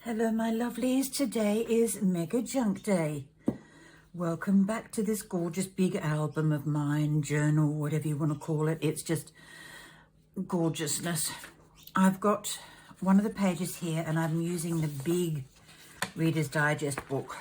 Hello my lovelies, today is Mega Junk Day. Welcome back to this gorgeous big album of mine, journal, whatever you want to call it. It's just gorgeousness. I've got one of the pages here and I'm using the big Reader's Digest book.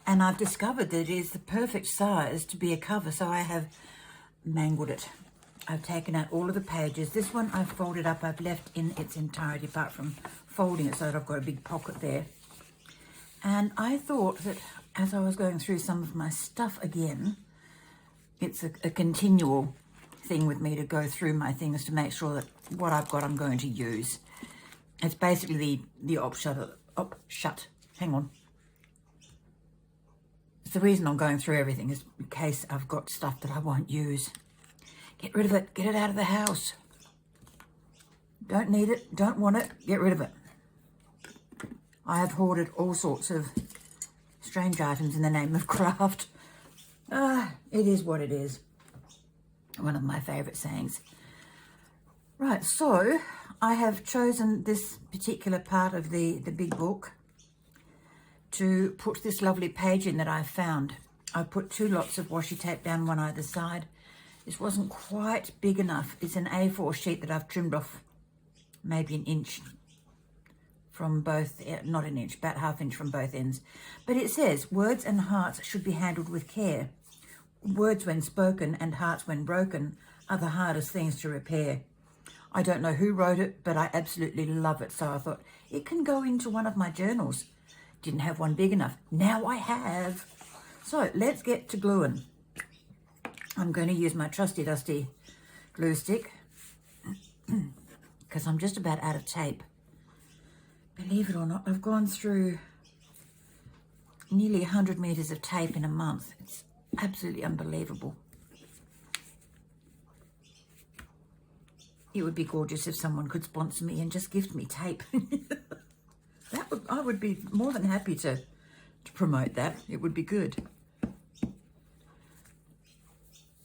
And I've discovered that it is the perfect size to be a cover, so I have mangled it. I've taken out all of the pages. This one I've folded up. I've left in its entirety apart from folding it so that I've got a big pocket there. And I thought that as I was going through some of my stuff again, it's a continual thing with me to go through my things to make sure that what I've got I'm going to use. It's basically the shut. Hang on. It's the reason I'm going through everything is in case I've got stuff that I won't use. Get rid of it. Get it out of the house. Don't need it. Don't want it. Get rid of it. I have hoarded all sorts of strange items in the name of craft. It is what it is. One of my favourite sayings. Right, so I have chosen this particular part of the big book to put this lovely page in that I found. I put 2 lots of washi tape down one either side. This wasn't quite big enough. It's an A4 sheet that I've trimmed off maybe an inch from both, not an inch, about ½ inch from both ends. But it says, words and hearts should be handled with care. Words when spoken and hearts when broken are the hardest things to repair. I don't know who wrote it, but I absolutely love it. So I thought, it can go into one of my journals. Didn't have one big enough. Now I have. So let's get to gluing. I'm going to use my trusty dusty glue stick because I'm just about out of tape. Believe it or not, I've gone through nearly 100 meters of tape in a month. It's absolutely unbelievable. It would be gorgeous if someone could sponsor me and just gift me tape. I would be more than happy to promote that. It would be good.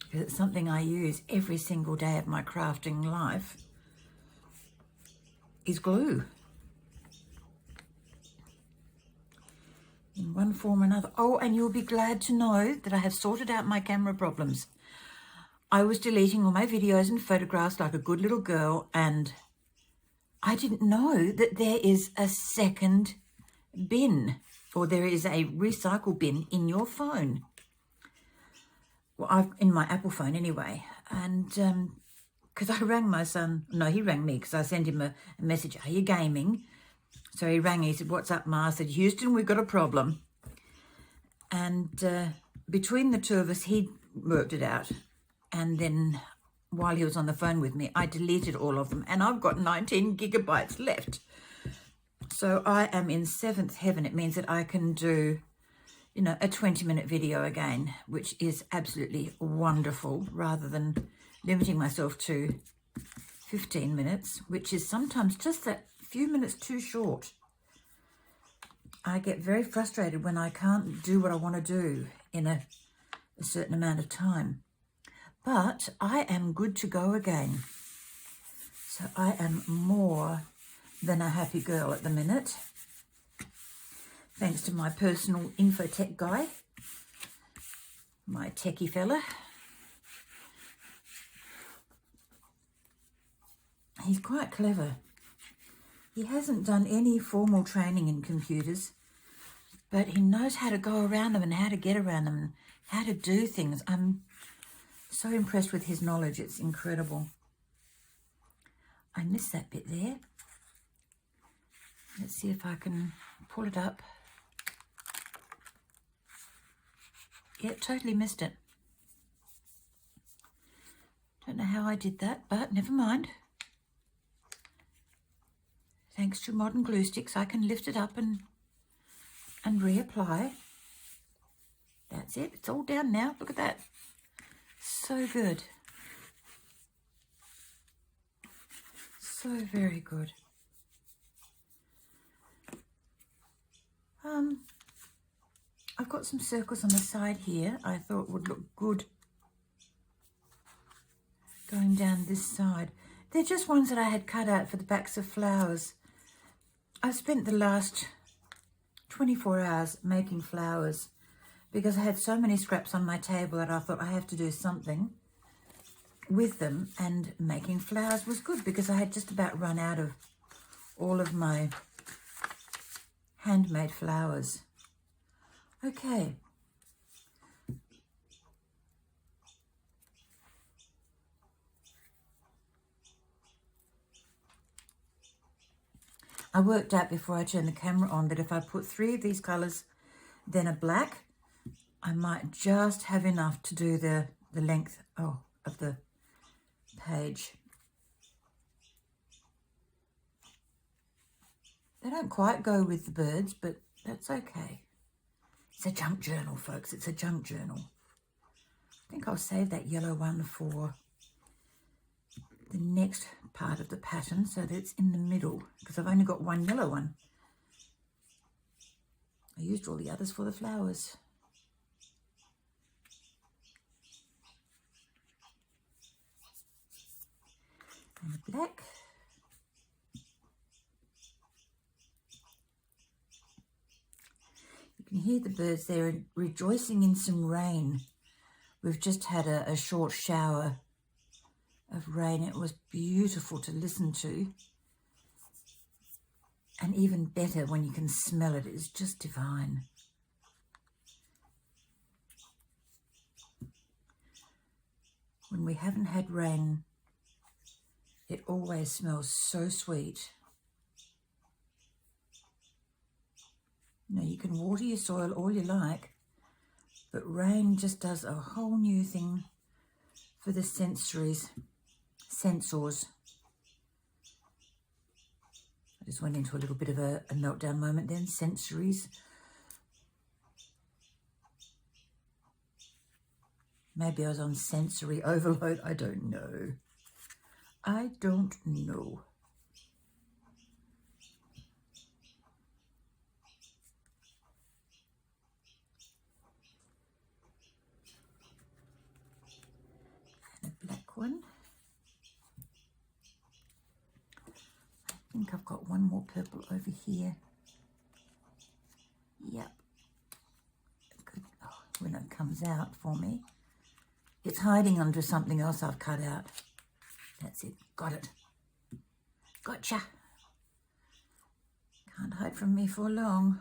Because it's something I use every single day of my crafting life is glue. In one form or another. Oh, and you'll be glad to know that I have sorted out my camera problems. I was deleting all my videos and photographs like a good little girl, and I didn't know that there is a second bin, or there is a recycle bin in your phone. Well, in my Apple phone anyway. And because I rang my son, no, he rang me because I sent him a message, are you gaming? So he rang, he said, what's up, Ma? I said, Houston, we've got a problem. And between the two of us, he worked it out. And then while he was on the phone with me, I deleted all of them. And I've got 19 gigabytes left. So I am in 7th heaven. It means that I can do, you know, a 20-minute video again, which is absolutely wonderful, rather than limiting myself to 15 minutes, which is sometimes just that few minutes too short. I get very frustrated when I can't do what I want to do in a certain amount of time. But I am good to go again. So I am more than a happy girl at the minute. Thanks to my personal infotech guy, my techie fella. He's quite clever. He hasn't done any formal training in computers, but he knows how to go around them and how to get around them and how to do things. I'm so impressed with his knowledge. It's incredible. I missed that bit there. Let's see if I can pull it up. Yeah, totally missed it. Don't know how I did that, but never mind. Thanks to modern glue sticks, I can lift it up and reapply. That's it. It's all down now. Look at that. So good. So very good. I've got some circles on the side here I thought would look good going down this side. They're just ones that I had cut out for the backs of flowers. I've spent the last 24 hours making flowers because I had so many scraps on my table that I thought I have to do something with them, and making flowers was good because I had just about run out of all of my handmade flowers. Okay. I worked out before I turned the camera on that if I put 3 of these colours, then a black, I might just have enough to do the length of the page. They don't quite go with the birds, but that's okay. It's a junk journal, folks. It's a junk journal. I think I'll save that yellow one for the next part of the pattern so that it's in the middle, because I've only got one yellow one. I used all the others for the flowers. And the black. You can hear the birds there rejoicing in some rain. We've just had a short shower of rain. It was beautiful to listen to, and even better when you can smell it. It's just divine. When we haven't had rain, it always smells so sweet. You know, you can water your soil all you like, but rain just does a whole new thing for the sensors. I just went into a little bit of a meltdown moment then. Sensories. Maybe I was on sensory overload. I don't know. I don't know. And a black one. I think I've got one more purple over here. Yep. Good. Oh, when it comes out for me. It's hiding under something else I've cut out. That's it. Got it. Gotcha. Can't hide from me for long.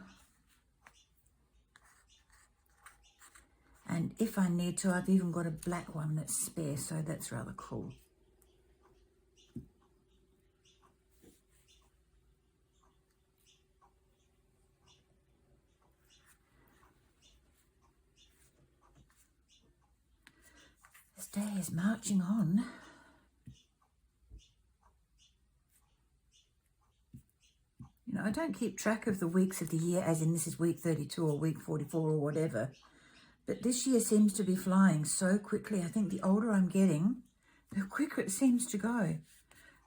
And if I need to, I've even got a black one that's spare, so that's rather cool. This day is marching on. You know, I don't keep track of the weeks of the year, as in this is week 32 or week 44 or whatever. But this year seems to be flying so quickly. I think the older I'm getting, the quicker it seems to go.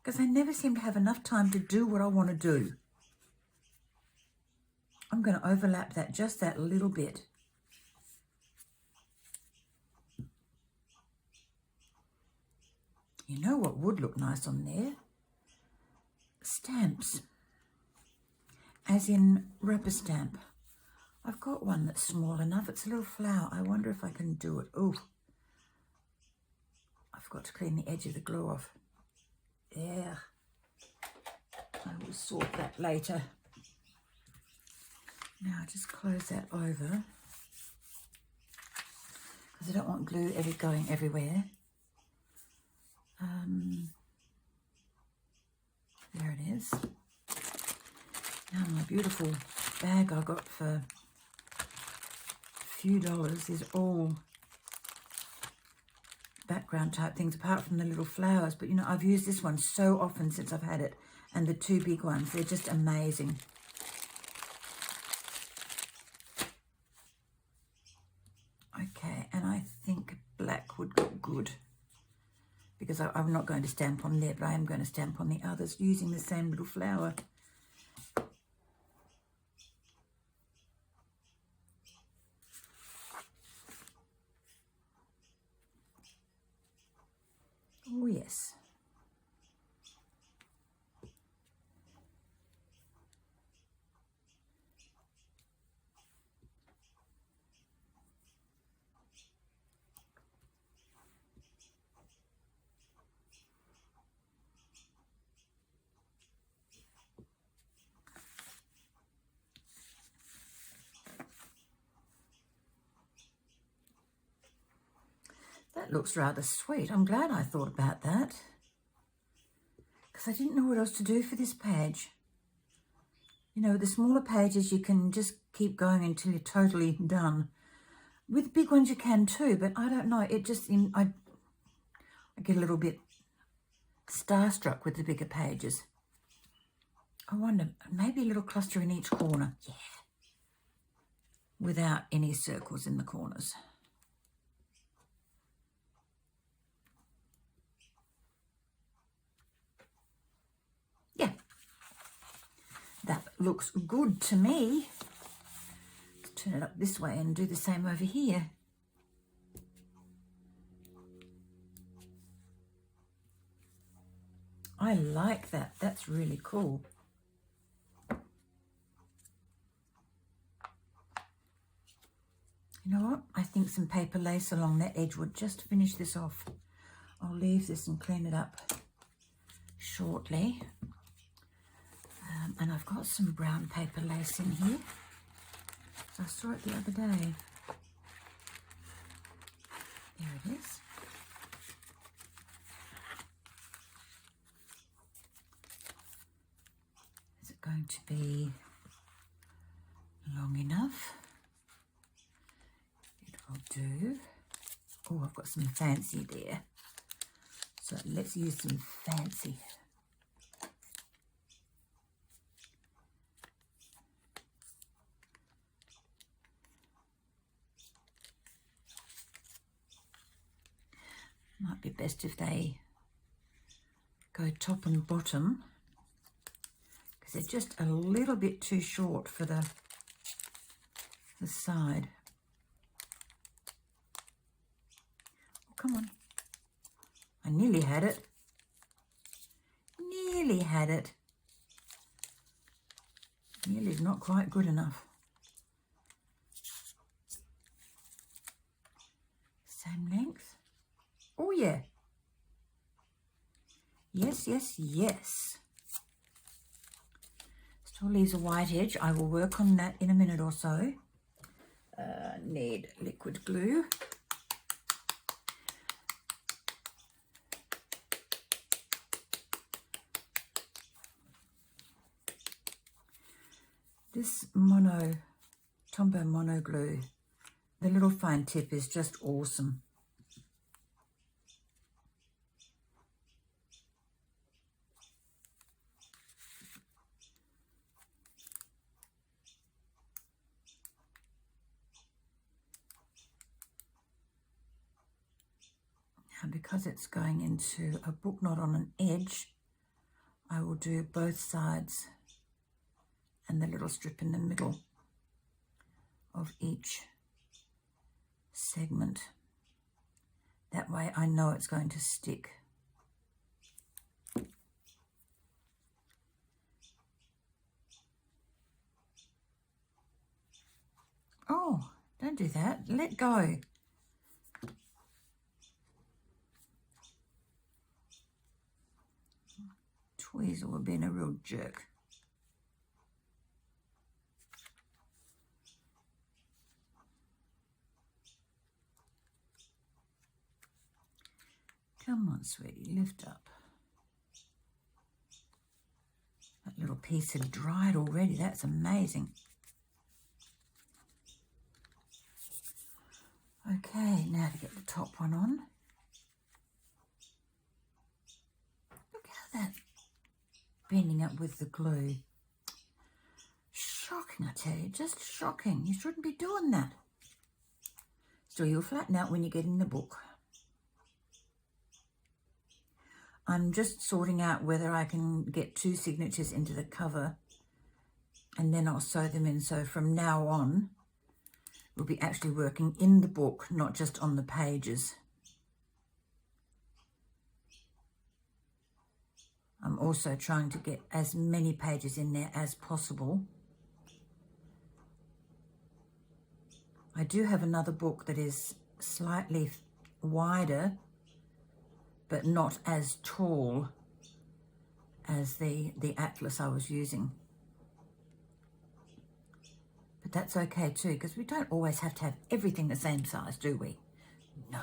Because I never seem to have enough time to do what I want to do. I'm going to overlap that just that little bit. You know what would look nice on there? Stamps. As in rubber stamp. I've got one that's small enough. It's a little flower. I wonder if I can do it. Oh, I've got to clean the edge of the glue off. There. I will sort that later. Now just close that over, because I don't want glue ever going everywhere. There it is. Now my beautiful bag I got for a few dollars is all background type things, apart from the little flowers. But you know, I've used this one so often since I've had it, and the 2 big ones, they're just amazing. Okay, and I think black would go good, because I'm not going to stamp on there, but I am going to stamp on the others using the same little flower. Oh, yes. That looks rather sweet. I'm glad I thought about that, because I didn't know what else to do for this page. You know, the smaller pages you can just keep going until you're totally done. With big ones you can too, but I don't know. It just, I get a little bit starstruck with the bigger pages. I wonder, maybe a little cluster in each corner. Yeah. Without any circles in the corners. Yeah. That looks good to me. Let's turn it up this way and do the same over here. I like that. That's really cool. You know what? I think some paper lace along that edge would just finish this off. I'll leave this and clean it up shortly. And I've got some brown paper lace in here. I saw it the other day. There it is. Is it going to be long enough? It will do. Oh, I've got some fancy there. So let's use some fancy. Might be best if they go top and bottom, because they're just a little bit too short for the side. Oh, come on. I nearly had it. Nearly had it. Nearly is not quite good enough. Same length. Oh, yeah. Yes, yes, yes. Still leaves a white edge. I will work on that in a minute or so. Need liquid glue. This Tombow Mono glue, the little fine tip is just awesome. And because it's going into a book knot on an edge, I will do both sides and the little strip in the middle of each segment. That way I know it's going to stick. Oh, don't do that. Let go. Tweezle would be a real jerk. Come on, sweetie, lift up. That little piece had dried already. That's amazing. Okay, now to get the top one on. Look how that's bending up with the glue. Shocking, I tell you, just shocking. You shouldn't be doing that. Still, you'll flatten out when you get in the book. I'm just sorting out whether I can get 2 signatures into the cover, and then I'll sew them in. So from now on, we'll be actually working in the book, not just on the pages. I'm also trying to get as many pages in there as possible. I do have another book that is slightly wider, but not as tall as the atlas I was using. But that's okay too, because we don't always have to have everything the same size, do we? No.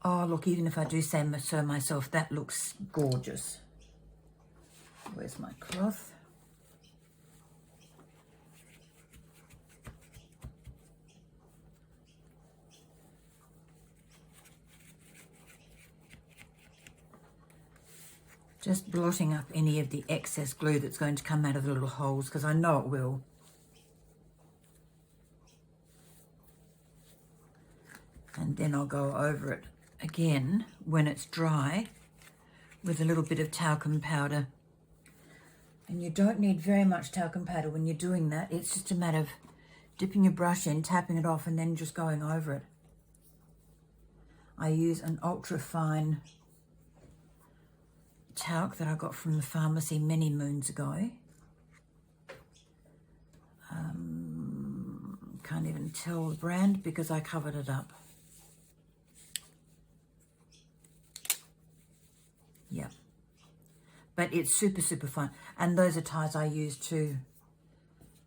Oh, look, even if I do say so myself, that looks gorgeous. Where's my cloth? Just blotting up any of the excess glue that's going to come out of the little holes, because I know it will. And then I'll go over it again when it's dry with a little bit of talcum powder. And you don't need very much talcum powder when you're doing that. It's just a matter of dipping your brush in, tapping it off, and then just going over it. I use an ultra fine talc that I got from the pharmacy many moons ago. Can't even tell the brand because I covered it up. Yeah, but it's super, super fine. And those are ties I use to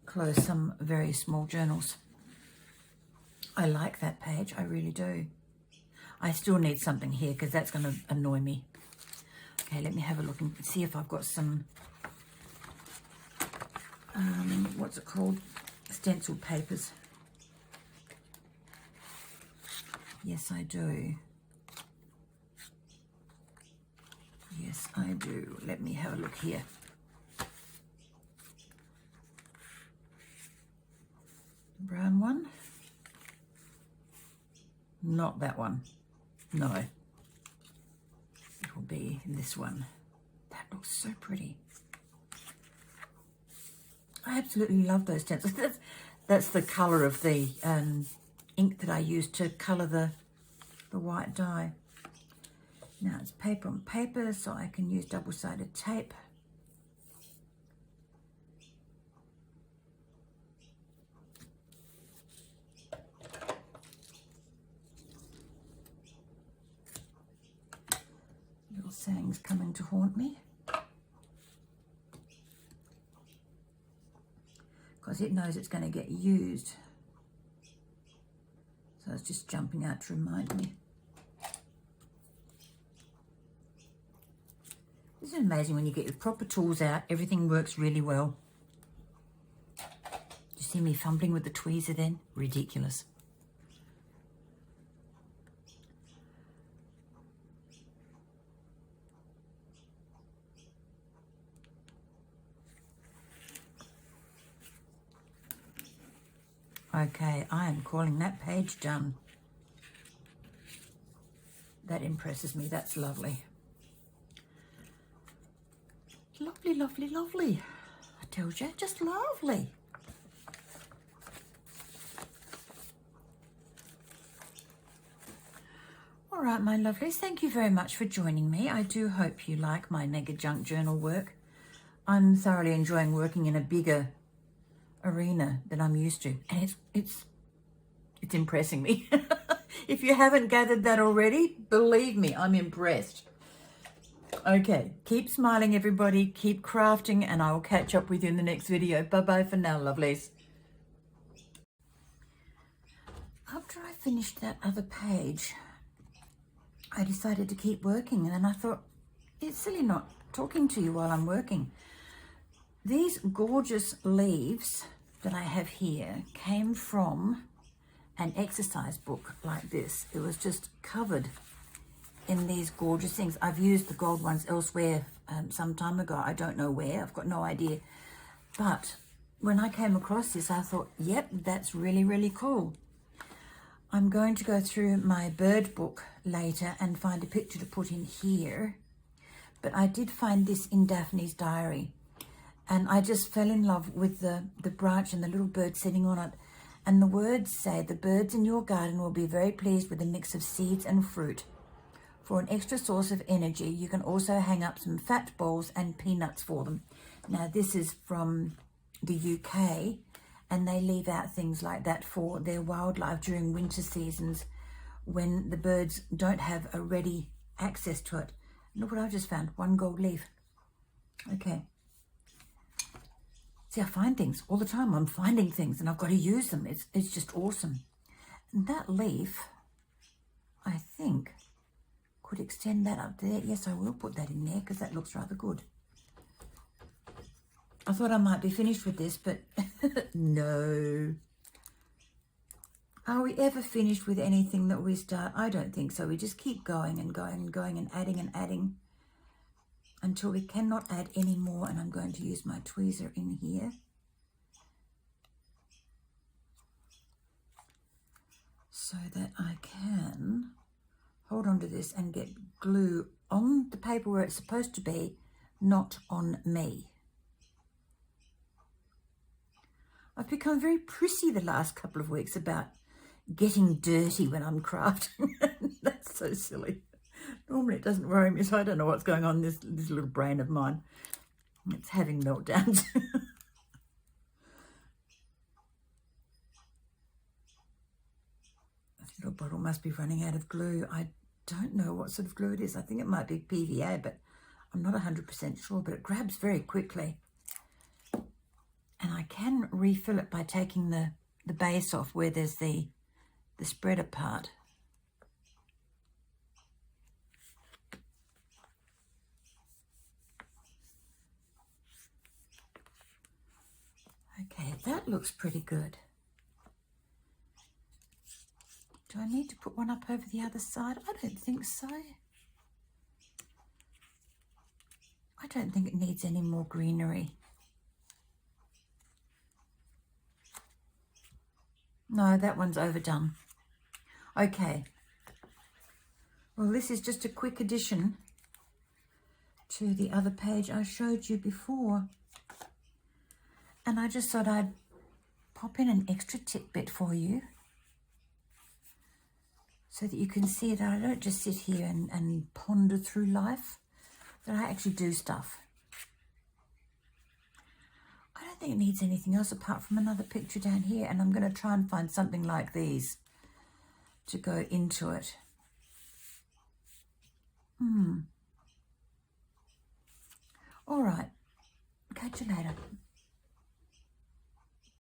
close some very small journals. I like that page, I really do. I still need something here because that's going to annoy me. Okay, let me have a look and see if I've got some, what's it called? Stenciled papers. Yes, I do. Yes, I do. Let me have a look here. Brown one? Not that one. No. It will be this one. That looks so pretty. I absolutely love those stencils. That's the colour of the ink that I use to colour the white dye. Now it's paper on paper, so I can use double-sided tape. Little sayings coming to haunt me. Because it knows it's going to get used. So it's just jumping out to remind me. Isn't it amazing when you get your proper tools out, everything works really well. You see me fumbling with the tweezer then? Ridiculous. Okay, I am calling that page done. That impresses me, that's lovely. Lovely, lovely, lovely. I told you, just lovely. All right, my lovelies, thank you very much for joining me. I do hope you like my mega junk journal work. I'm thoroughly enjoying working in a bigger arena than I'm used to, and it's impressing me. If you haven't gathered that already, believe me, I'm impressed. Okay, keep smiling, everybody. Keep crafting, and I will catch up with you in the next video. Bye-bye for now, lovelies. After I finished that other page, I decided to keep working, and then I thought, it's silly not talking to you while I'm working. These gorgeous leaves that I have here came from an exercise book like this. It was just covered in these gorgeous things. I've used the gold ones elsewhere some time ago. I don't know where, I've got no idea. But when I came across this, I thought, yep, that's really, really cool. I'm going to go through my bird book later and find a picture to put in here. But I did find this in Daphne's diary. And I just fell in love with the branch and the little bird sitting on it. And the words say, the birds in your garden will be very pleased with a mix of seeds and fruit. For an extra source of energy, you can also hang up some fat balls and peanuts for them. Now, this is from the UK, and they leave out things like that for their wildlife during winter seasons when the birds don't have a ready access to it. Look what I just found, one gold leaf. Okay. See, I find things all the time. I'm finding things, and I've got to use them. It's just awesome. And that leaf, I think, could extend that up there. Yes, I will put that in there because that looks rather good. I thought I might be finished with this, but no. Are we ever finished with anything that we start? I don't think so. We just keep going and going and going and adding until we cannot add any more. And I'm going to use my tweezer in here. So that I can hold on to this and get glue on the paper where it's supposed to be, not on me. I've become very prissy the last couple of weeks about getting dirty when I'm crafting. That's so silly. Normally it doesn't worry me, so I don't know what's going on in this little brain of mine. It's having meltdowns. This little bottle must be running out of glue. I don't know what sort of glue it is. I think it might be PVA, but I'm not 100% sure, but it grabs very quickly. And I can refill it by taking the base off where there's the spreader part. Okay, that looks pretty good. Do I need to put one up over the other side? I don't think so. I don't think it needs any more greenery. No, that one's overdone. Okay. Well, this is just a quick addition to the other page I showed you before. And I just thought I'd pop in an extra tidbit for you so that you can see that I don't just sit here and ponder through life, that I actually do stuff. I don't think it needs anything else apart from another picture down here, and I'm going to try and find something like these to go into it. All right. Catch you later.